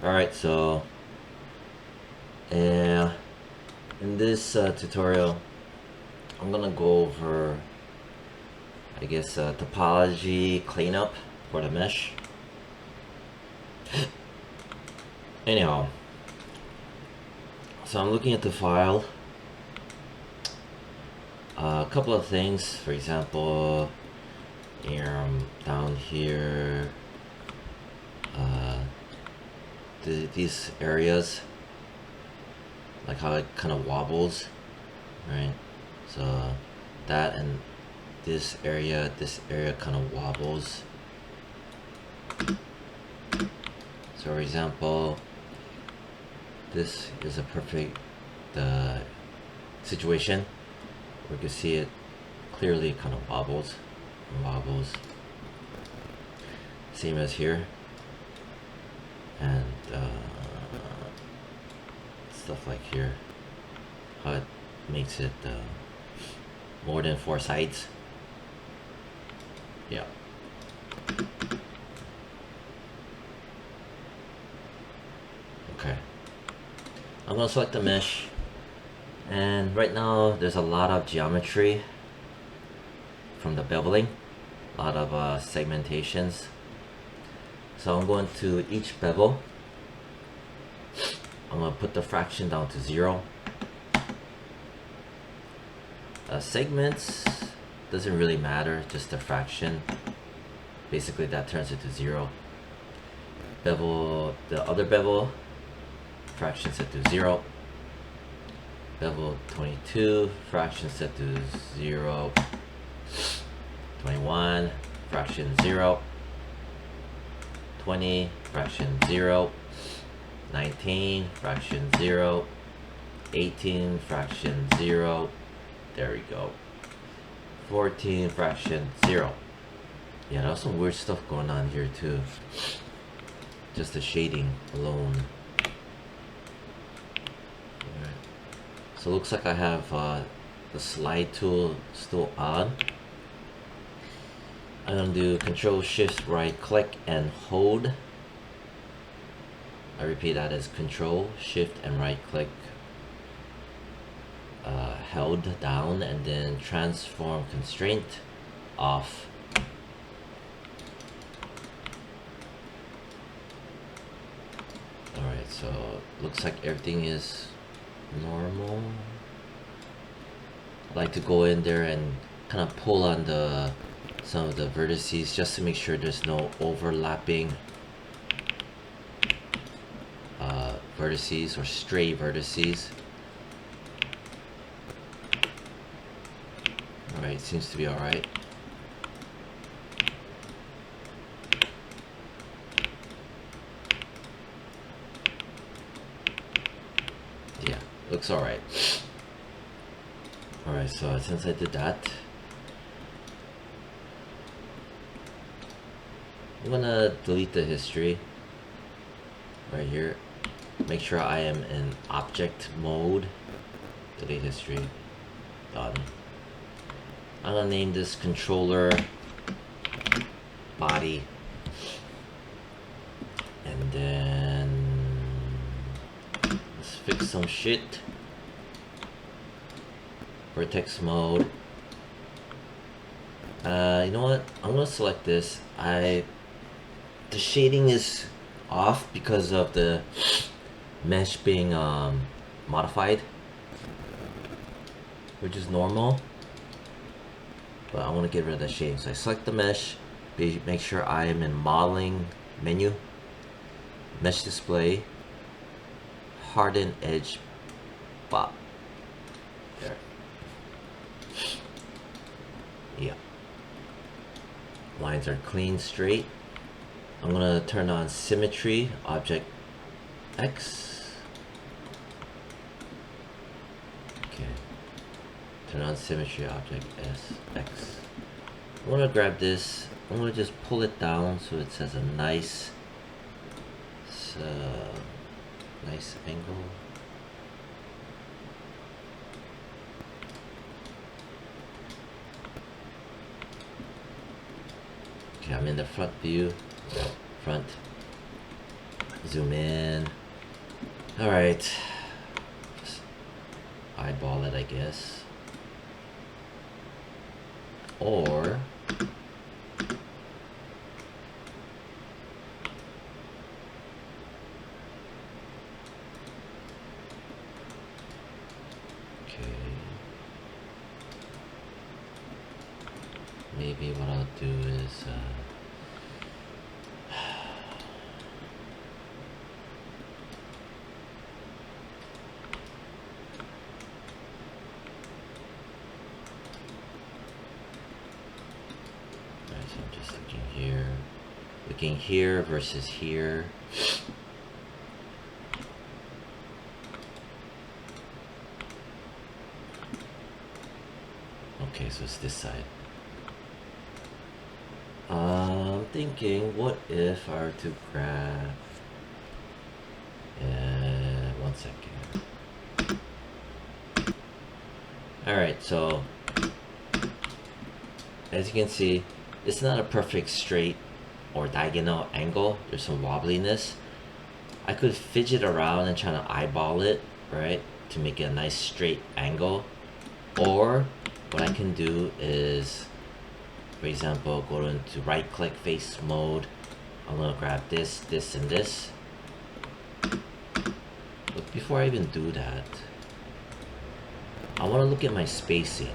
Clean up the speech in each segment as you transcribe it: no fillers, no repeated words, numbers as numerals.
Alright, so in this tutorial, I'm gonna go over, I guess, topology cleanup for the mesh. Anyhow, so I'm looking at the file. A couple of things, for example, down here, these areas, like how it kind of wobbles, right? So that and this area kind of wobbles. So for example, this is a perfect situation where you can see it clearly kind of wobbles and wobbles. Same as here. And stuff like here, how it makes it more than 4 sides. Yeah. Okay. I'm gonna select the mesh, and right now there's a lot of geometry from the beveling, a lot of segmentations. So I'm going to each bevel. I'm gonna put the fraction down to 0. Segments doesn't really matter, just the fraction. Basically that turns it to 0. Bevel, the other bevel, fraction set to 0. Bevel 22, fraction set to 0. 21, fraction 0. 20, fraction 0. 19, fraction 0. 18, fraction 0. There we go. 14, fraction 0. Yeah, there's some weird stuff going on here too. Just the shading alone. Alright. So it looks like I have the slide tool still on. I'm gonna do Control Shift right click and hold. I repeat, that is Control Shift and right click held down, and then transform constraint off. Alright, so looks like everything is normal. I like to go in there and kind of pull on some of the vertices just to make sure there's no overlapping vertices or stray vertices. Alright, seems to be alright. Yeah, looks alright. Alright, so since I did that, I'm gonna delete the history right here. Make sure I am in object mode. Delete history. Done. I'm gonna name this controller body, and then let's fix some shit. Vertex mode. You know what? I'm gonna select this. The shading is off because of the mesh being modified, which is normal. But I want to get rid of the shading, so I select the mesh. Make sure I am in modeling menu, mesh display, harden edge, pop. There. Yeah. Lines are clean, straight. I'm gonna turn on symmetry, object X. Okay. Turn on symmetry, object X. I'm gonna grab this. I'm gonna just pull it down so it says a nice angle. Okay, I'm in the front view. Front. Zoom in. Alright. Just eyeball it, I guess. Or maybe what I'll do is alright, so I'm just looking here versus here. Okay, so it's this side. I'm thinking, what if I were to grab, one second. Alright, so as you can see, it's not a perfect straight or diagonal angle. There's some wobbliness. I could fidget around and try to eyeball it, right, to make it a nice straight angle. Or what I can do is, for example, go into right click face mode. I'm gonna grab this, this, and this. But before I even do that, I want to look at my spacing.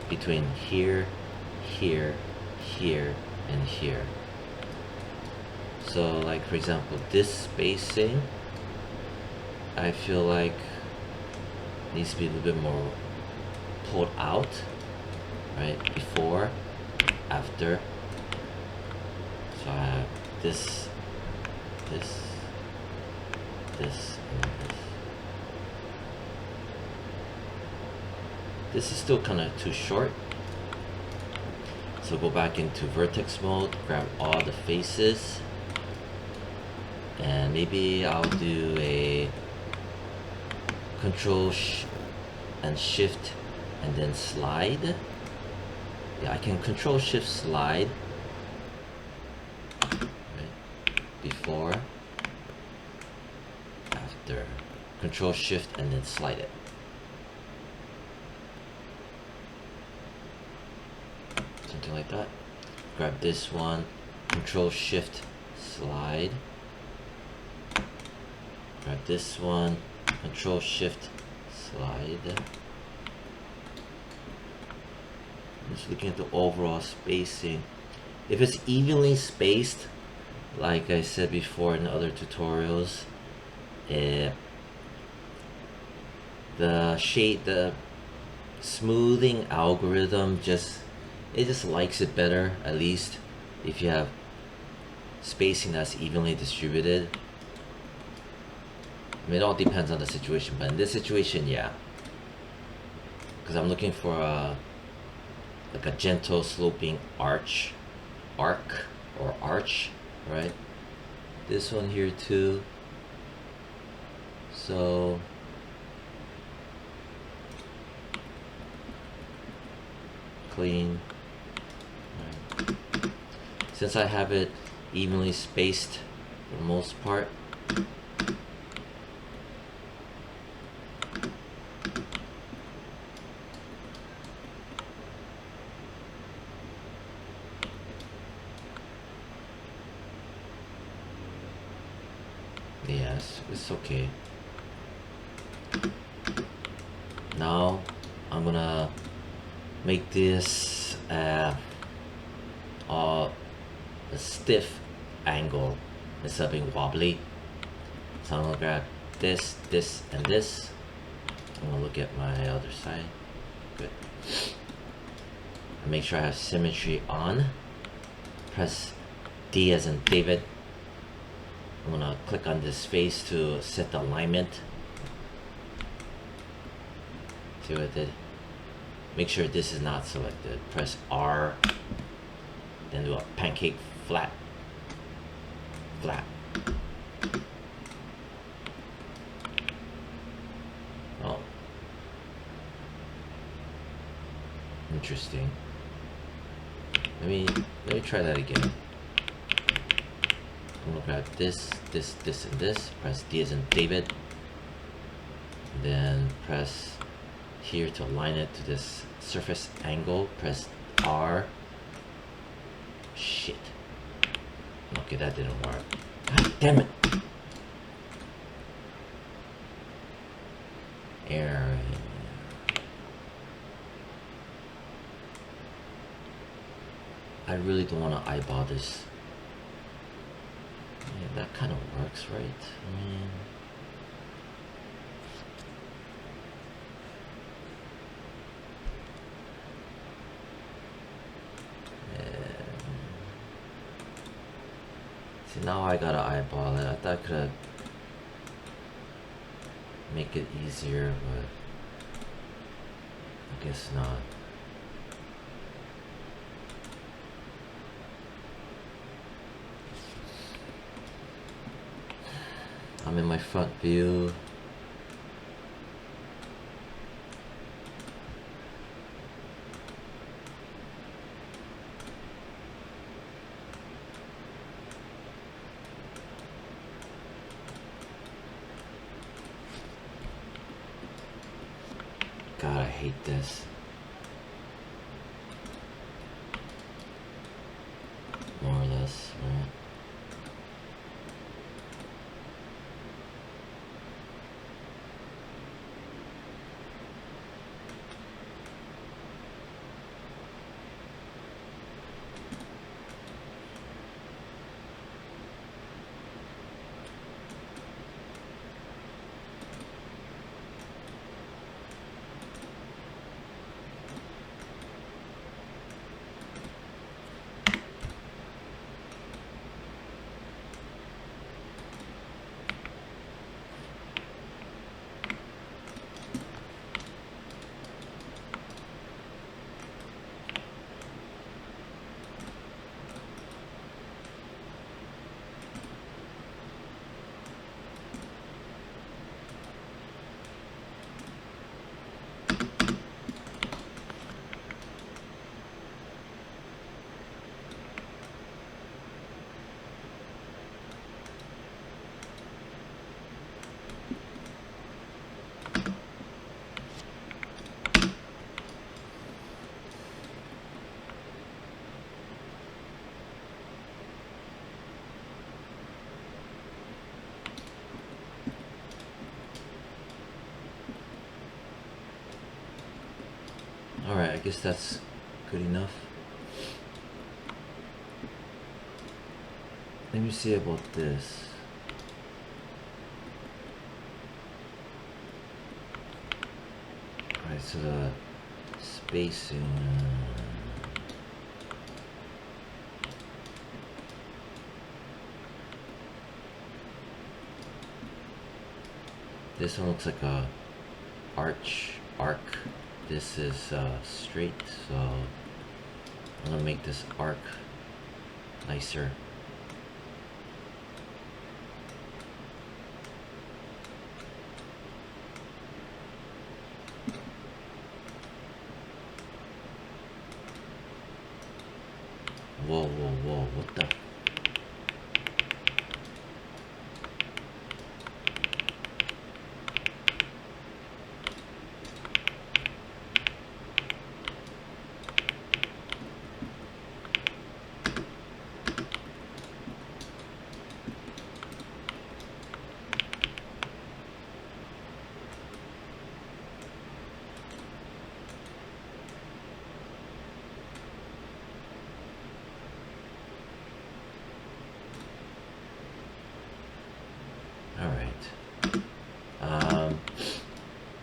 Between here, here, here, and here. So like for example, this spacing, I feel like needs to be a little bit more pulled out, right? Before, after. So I have this, this, this, and this. This is still kind of too short. So go back into vertex mode, grab all the faces, and maybe I'll do a Control and Shift and then slide. Yeah, I can Control Shift slide. Right. Before, after. Control Shift and then slide it. Something like that. Grab this one, Control Shift slide. Grab this one, Control Shift slide. I'm just looking at the overall spacing. If it's evenly spaced, like I said before in other tutorials, the smoothing algorithm just likes it better, at least if you have spacing that's evenly distributed. I mean, it all depends on the situation, but in this situation, yeah, because I'm looking for like a gentle sloping arc, right? This one here too. So clean. Right. Since I have it evenly spaced for the most part, yes, it's okay. Now I'm gonna make this a stiff angle instead of being wobbly. So I'm gonna grab this, this, and this. I'm gonna look at my other side. Good. And make sure I have symmetry on. Press D as in David. I'm gonna click on this face to set the alignment. See what I did? Make sure this is not selected. Press R, then do a pancake flat. Oh, interesting. Let me try that again. I'm gonna grab this, this, this, and this. Press D as in David. And then press here to align it to this surface angle. Press R. Shit. Okay, that didn't work. God damn it. Error. I really don't want to eyeball this. Yeah, that kind of works, right? I mean, see, now I gotta eyeball it. I thought I could have make it easier, but I guess not. I'm in my front view. God, I hate this. More or less, right? Alright, I guess that's good enough. Let me see about this. Alright, so the spacing. This one looks like a arc. This is straight, so I'm gonna make this arc nicer. Whoa, what the?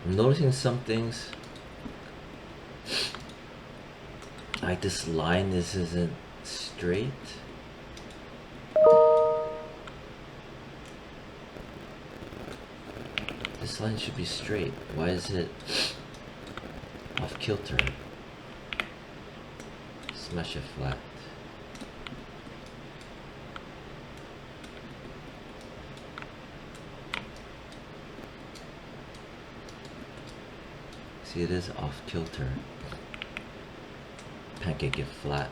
I'm noticing some things. Like this line, this isn't straight. This line should be straight. Why is it off kilter? Smash it flat. See, it is off kilter. Pancake it flat.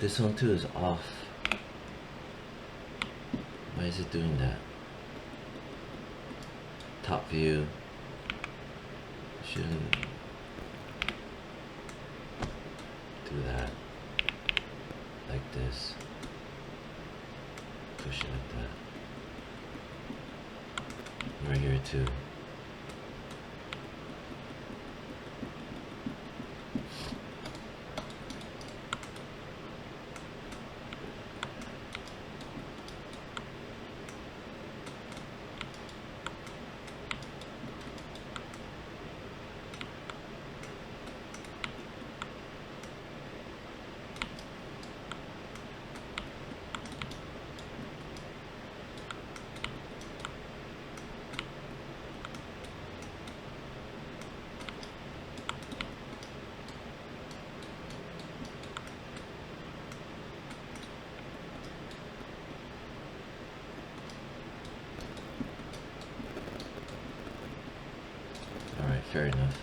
this one too is off. Why is it doing that? Top view. Shouldn't do that. Like this. Push it like that. Right here too. Alright, fair enough.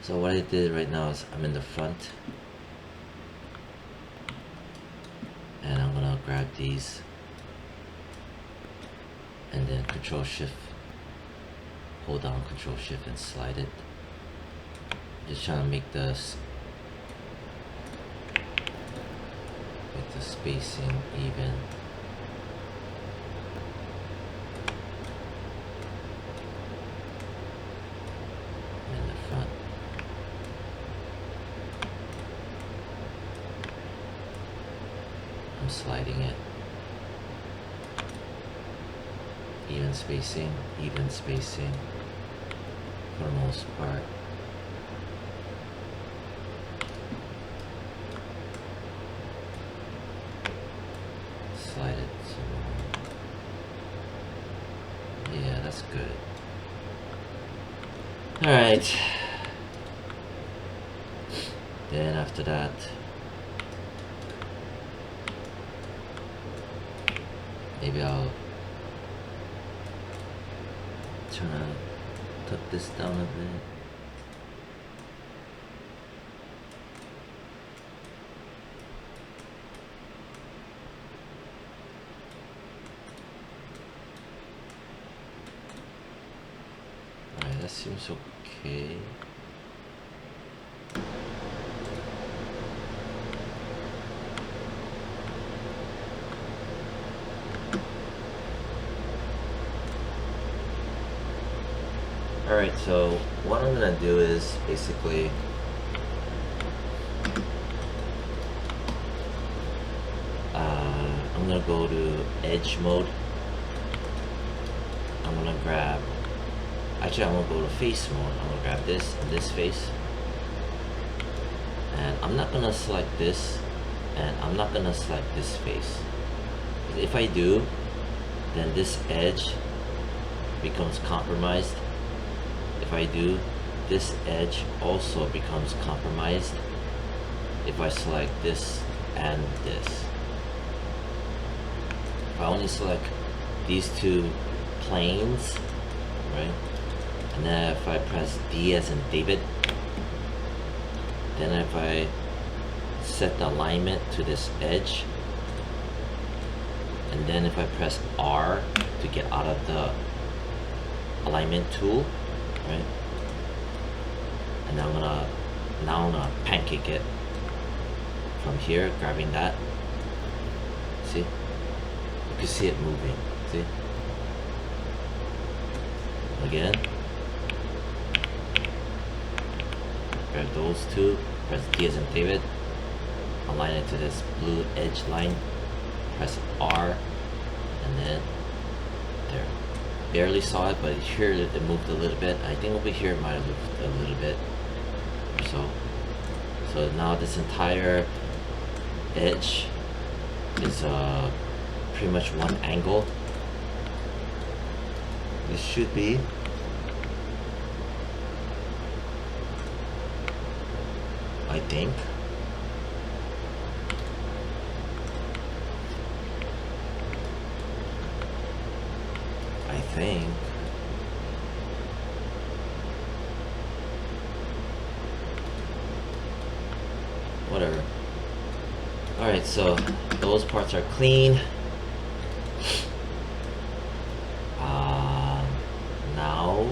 So what I did right now is I'm in the front and I'm gonna grab these and then Control Shift, hold down Control Shift and slide it. Just trying to make the spacing even. In the front. I'm sliding it. Even spacing for the most part. Slide it to, yeah, that's good. Alright. Then after that, maybe I'll try to tuck this down a bit. Alright, that seems okay. Alright, so what I'm gonna do is basically I'm gonna go to edge mode. I'm gonna grab, actually I'm gonna go to face mode. I'm gonna grab this and this face, and I'm not gonna select this, and I'm not gonna select this face. If I do, then this edge becomes compromised. If I do, this edge also becomes compromised if I select this and this. If I only select these two planes, right, and then if I press D as in David, then if I set the alignment to this edge, and then if I press R to get out of the alignment tool, right, and now I'm gonna pancake it from here, grabbing that. See, you can see it moving. See, again, grab those two, press D as in David, align it to this blue edge line, press R, and then barely saw it, but here it moved a little bit. I think over here it might have moved a little bit or so. So now this entire edge is pretty much one angle. This should be I think. Whatever. Alright, so those parts are clean. Now,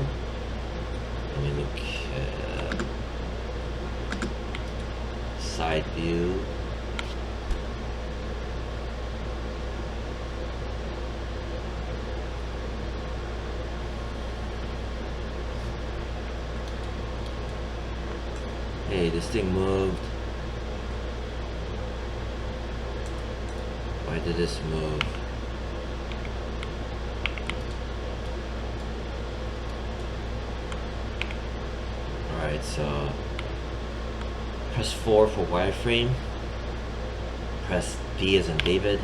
let me look at side view. Hey, this thing moved. Why did this move? Alright, so press 4 for wireframe. Press D as in David.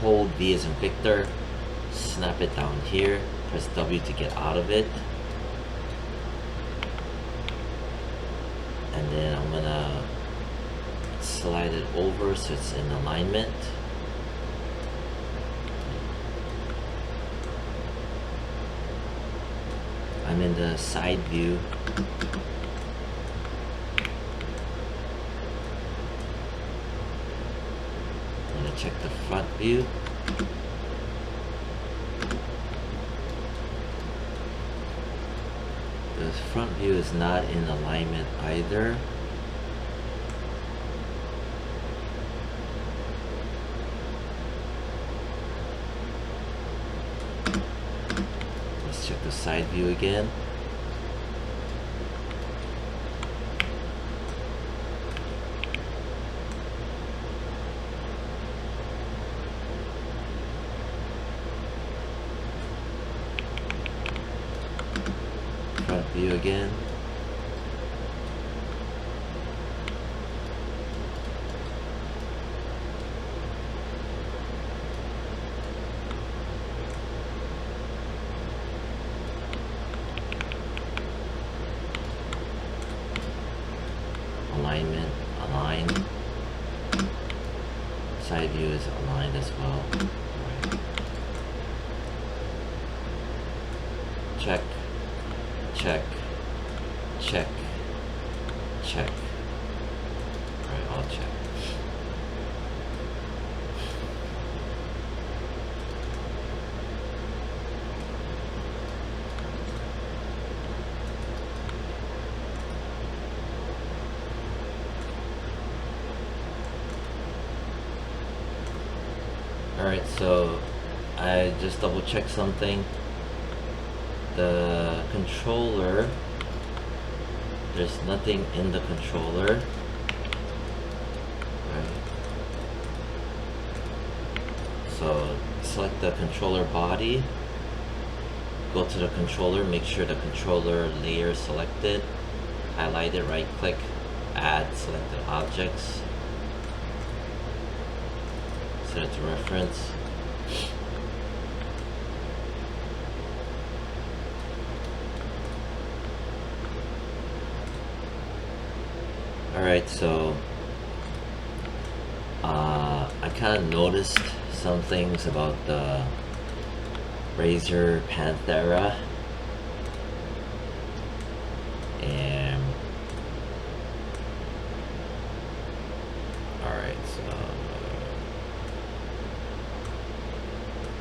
Hold V as in Victor. Snap it down here. Press W to get out of it. And then I'm gonna slide it over so it's in alignment. I'm in the side view. I'm gonna check the front view. The front view is not in alignment either. Let's check the side view again. Front view again. Alignment, align. Side view is aligned as well. Right. Check, check, check, check. Alright, I'll check. Alright, so I just double checked something. The controller, there's nothing in the controller. Right. So select the controller body, go to the controller, make sure the controller layer is selected, highlight it, right click, add selected objects. Set it to reference. Alright, so I kind of noticed some things about the Razer Panthera, and alright, so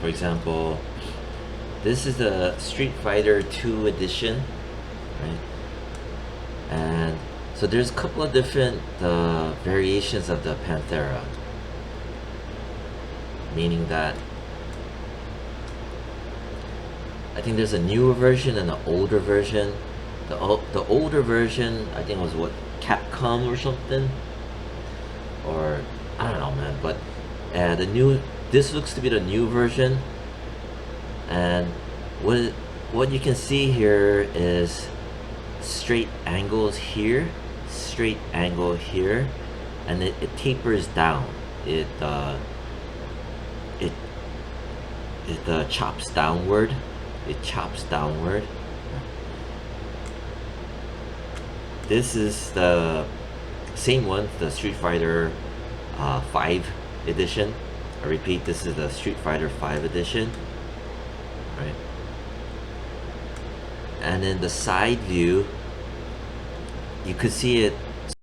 for example, this is the Street Fighter 2 edition, right? And so there's a couple of different variations of the Panthera, meaning that I think there's a newer version and an older version. The older version, I think, was what, Capcom or something, or I don't know, man. But this looks to be the new version, and what what you can see here is straight angles here, straight angle here, and it tapers down. It chops downward. It chops downward. This is the same one, the Street Fighter 5 edition. I repeat, this is the Street Fighter 5 edition. Right. And in the side view, you could see it